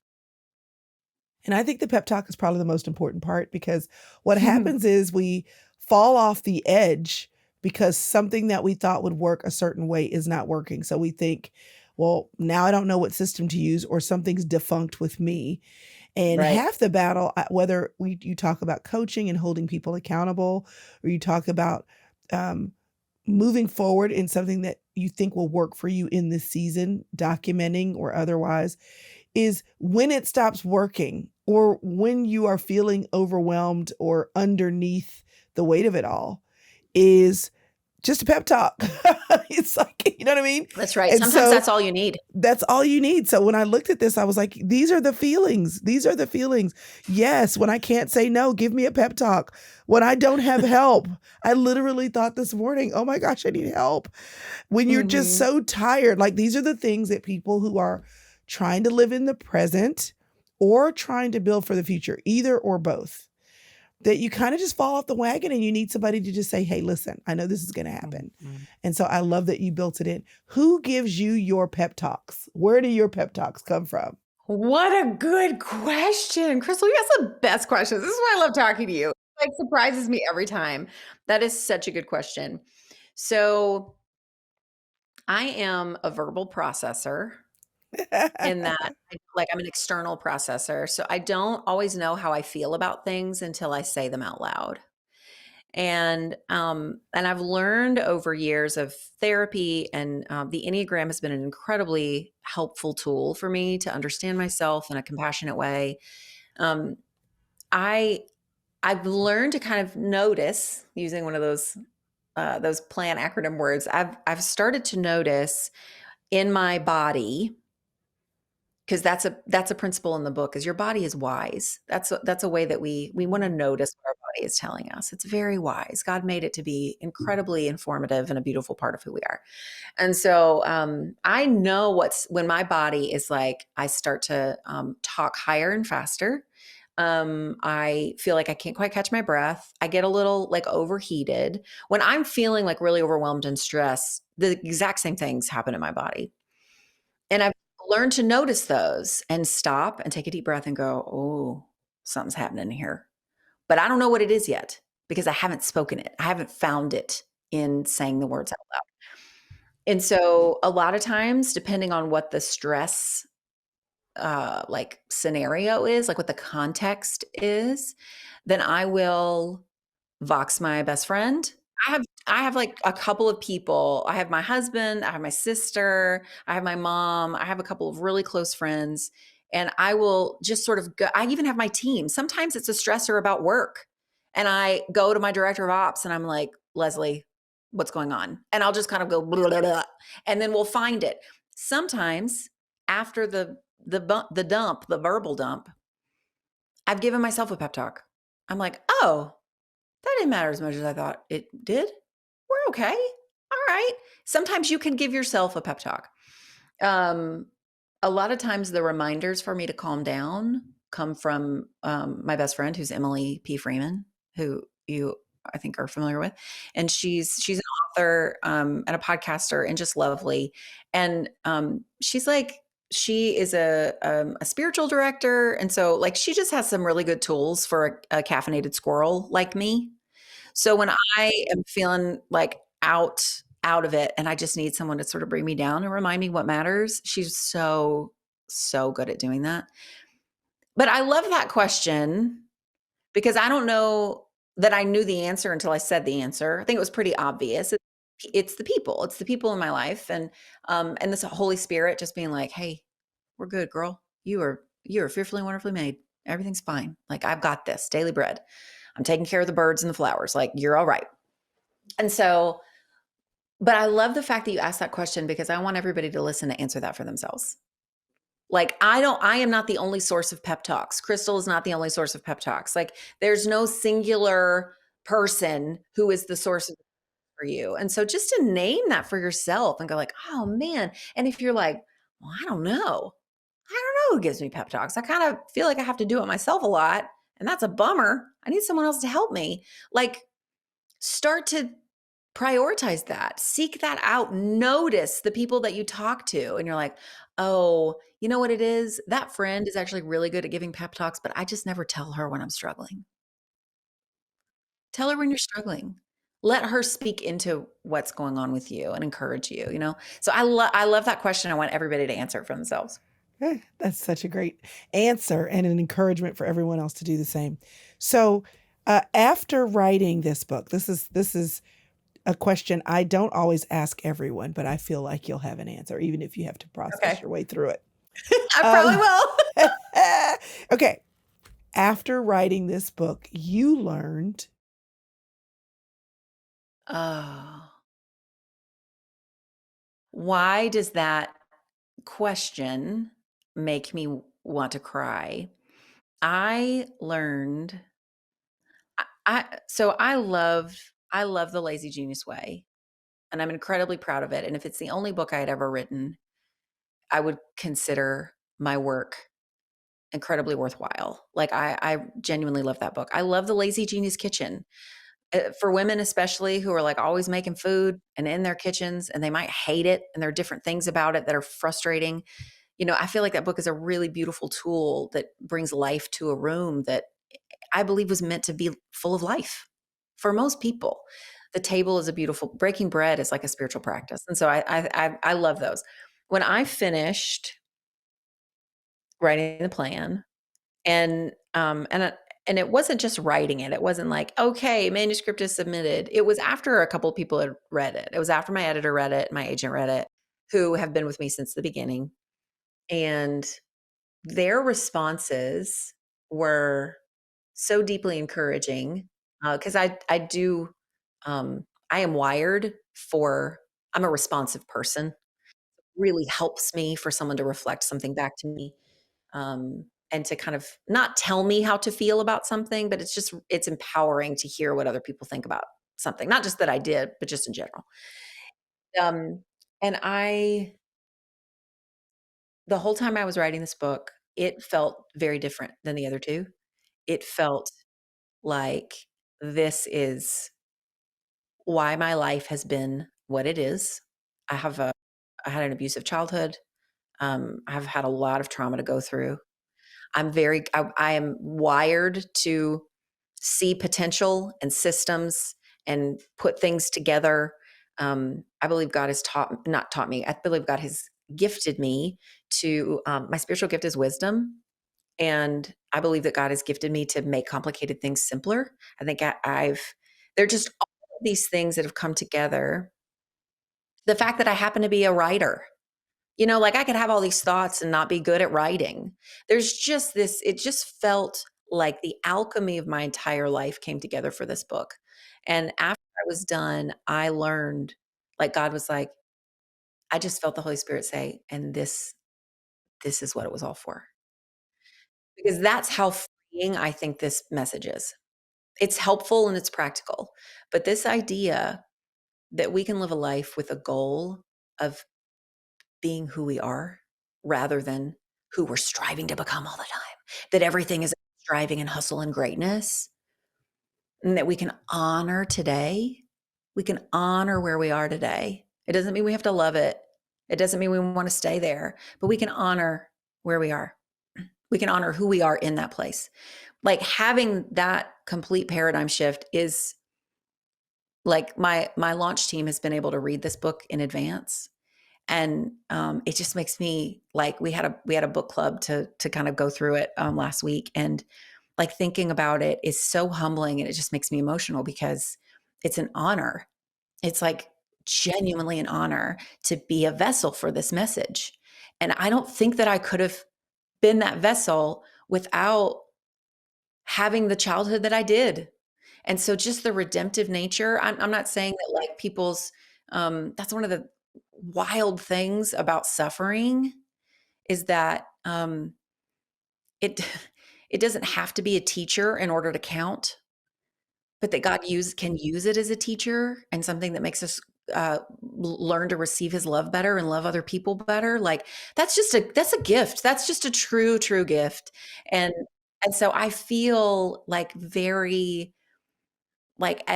And I think the pep talk is probably the most important part because what happens is we fall off the edge because something that we thought would work a certain way is not working. So we think, well, now I don't know what system to use or something's defunct with me. And Right. half the battle, whether you talk about coaching and holding people accountable, or you talk about moving forward in something that you think will work for you in this season, documenting or otherwise, is when it stops working or when you are feeling overwhelmed or underneath the weight of it all, is just a pep talk. It's like, you know what I mean? That's right. And Sometimes so that's all you need. that's all you need. So when I looked at this, I was like, these are the feelings. These are the feelings. Yes, when I can't say no, give me a pep talk. When I don't have help, I literally thought this morning, oh my gosh, I need help. When you're just Mhm. so tired, like these are the things that people who are trying to live in the present or trying to build for the future, either or both, that you kind of just fall off the wagon and you need somebody to just say, hey, listen, I know this is going to happen. Mhm. And so I love that you built it in. Who gives you your pep talks? Where do your pep talks come from? What a good question. Chrystal, you ask the best questions. This is why I love talking to you. It like surprises me every time. That is such a good question. So I am a verbal processor in that I'm an external processor. So I don't always know how I feel about things until I say them out loud. And I've learned over years of therapy and the Enneagram has been an incredibly helpful tool for me to understand myself in a compassionate way. Um, I I've learned to kind of notice using one of those plan acronym words. I've started to notice in my body, because that's a principle in the book, is your body is wise. That's a way that we want to notice what our body is telling us. It's very wise. God made it to be incredibly informative and a beautiful part of who we are. And so I know what's when my body is like, I start to talk higher and faster. I feel like I can't quite catch my breath. I get a little like overheated. When I'm feeling like really overwhelmed and stressed, the exact same things happen in my body. And I've learned to notice those and stop and take a deep breath and go, oh, something's happening here. But I don't know what it is yet because I haven't spoken it. I haven't found it in saying the words out loud. And so a lot of times, depending on what the stress like scenario is, like what the context is, then I will Vox my best friend. I have like a couple of people. I have my husband, I have my sister, I have my mom, I have a couple of really close friends, and I will just sort of go. I even have my team. Sometimes it's a stressor about work. And I go to my director of ops and I'm like, Leslie, what's going on? And I'll just kind of go blah, blah, blah, and then we'll find it. Sometimes after the dump, the verbal dump, I've given myself a pep talk. I'm like, oh, that didn't matter as much as I thought it did. We're okay. All right. Sometimes you can give yourself a pep talk. Um, a lot of times the reminders for me to calm down come from my best friend, who's Emily P. Freeman, who you I think are familiar with, and she's an author and a podcaster and just lovely. And she's like she is a spiritual director, and so like she just has some really good tools for a caffeinated squirrel like me. So when I am feeling like out of it and I just need someone to sort of bring me down and remind me what matters, she's so good at doing that. But I love that question because I don't know that I knew the answer until I said the answer. I think it was pretty obvious. It's the people. It's the people in my life and this Holy Spirit just being like, "Hey, we're good, girl. You are fearfully and wonderfully made. Everything's fine. Like I've got this. Daily bread. I'm taking care of the birds and the flowers. Like you're all right." And so, but I love the fact that you asked that question because I want everybody to listen to answer that for themselves. Like I am not the only source of pep talks. Chrystal is not the only source of pep talks. Like there's no singular person who is the source of for you. And so just to name that for yourself and go like, "Oh man." And if you're like, "Well, I don't know. I don't know who gives me pep talks. I kind of feel like I have to do it myself a lot, and that's a bummer. I need someone else to help me." Like start to prioritize that, seek that out, notice the people that you talk to, and you're like, oh, you know what it is? That friend is actually really good at giving pep talks, but I just never tell her when I'm struggling. Tell her when you're struggling. Let her speak into what's going on with you and encourage you, you know? So I love that question. I want everybody to answer it for themselves. That's such a great answer and an encouragement for everyone else to do the same. So, after writing this book, this is a question I don't always ask everyone, but I feel like you'll have an answer, even if you have to process Okay. your way through it. I probably will. Okay. After writing this book, you learned Oh. Why does that question make me want to cry? I learned I love The Lazy Genius Way, and I'm incredibly proud of it, and if it's the only book I had ever written, I would consider my work incredibly worthwhile. Like, I genuinely love that book. I love The Lazy Genius Kitchen. For women especially who are, like, always making food and in their kitchens, and they might hate it, and there are different things about it that are frustrating. I feel like that book is a really beautiful tool that brings life to a room that I believe was meant to be full of life for most people. The table is a beautiful breaking bread is like a spiritual practice, and so I love those. When I finished writing the plan, and and it wasn't just writing it. It wasn't like, okay, manuscript is submitted. It was after a couple of people had read it. It was after my editor read it, my agent read it, who have been with me since the beginning, and their responses were so deeply encouraging, because I do, I am wired for I'm a responsive person. Really helps me for someone to reflect something back to me, and to kind of not tell me how to feel about something, but it's empowering to hear what other people think about something. Not just that I did, but just in general. Um, and I the whole time I was writing this book, it felt very different than the other 2. It felt like this is why my life has been what it is. I have a I had an abusive childhood. I've had a lot of trauma to go through. I am wired to see potential and systems and put things together. I believe God has not taught me. I believe God has gifted me to. My spiritual gift is wisdom, and I believe that God has gifted me to make complicated things simpler. I think I've. They're just all of these things that have come together. The fact that I happen to be a writer, like I could have all these thoughts and not be good at writing. There's just this, it just felt like the alchemy of my entire life came together for this book. And after I was done, I learned, like God was like, I just felt the Holy Spirit say, and this is what it was all for. Because that's how freeing I think this message is. It's helpful and it's practical. But this idea that we can live a life with a goal of being who we are rather than who we're striving to become all the time. That everything is striving and hustle and greatness, and that we can honor today. We can honor where we are today. It doesn't mean we have to love it. It doesn't mean we want to stay there, but we can honor where we are. We can honor who we are in that place. Like having that complete paradigm shift is like my launch team has been able to read this book in advance, and it just makes me like we had a book club to kind of go through it last week, and like thinking about it is so humbling, and it just makes me emotional because it's an honor. It's like genuinely an honor to be a vessel for this message, and I don't think that I could have been that vessel without having the childhood that I did. And so just the redemptive nature, I'm not saying that like people's that's one of the wild things about suffering is that it it doesn't have to be a teacher in order to count, but that can use it as a teacher and something that makes us learn to receive his love better and love other people better. Like that's a gift. That's just a true gift. And and so I feel like very like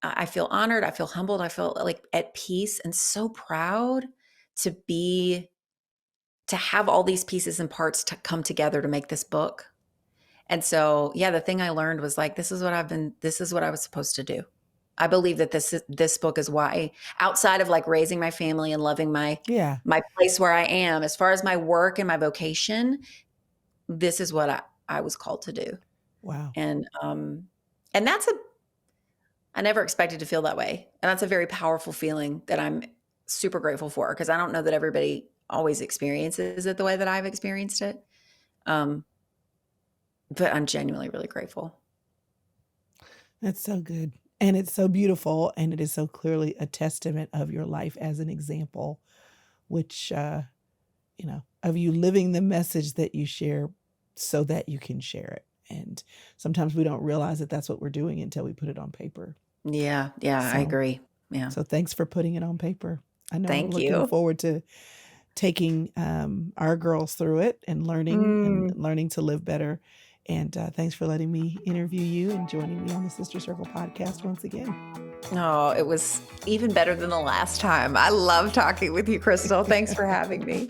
I feel honored, I feel humbled, I feel like at peace and so proud to be to have all these pieces and parts to come together to make this book. And so, yeah, the thing I learned was like this is what I was supposed to do. I believe that this book is why, outside of like raising my family and loving Yeah. my place where I am, as far as my work and my vocation, this is what I was called to do. Wow. And that's a I never expected to feel that way. And that's a very powerful feeling that I'm super grateful for because I don't know that everybody always experiences it the way that I've experienced it. Um, but I'm genuinely really grateful. That's so good. And it's so beautiful. And it is so clearly a testament of your life as an example. which, of you living the message that you share so that you can share it. And sometimes we don't realize that that's what we're doing until we put it on paper. Yeah. I So, agree. Yeah. so thanks for putting it on paper. I know I'm Thank looking you. forward to taking our girls through it and learning to live better. And thanks for letting me interview you and joining me on the Sister Circle podcast once again. Oh, it was even better than the last time. I love talking with you, Chrystal. Thanks for having me.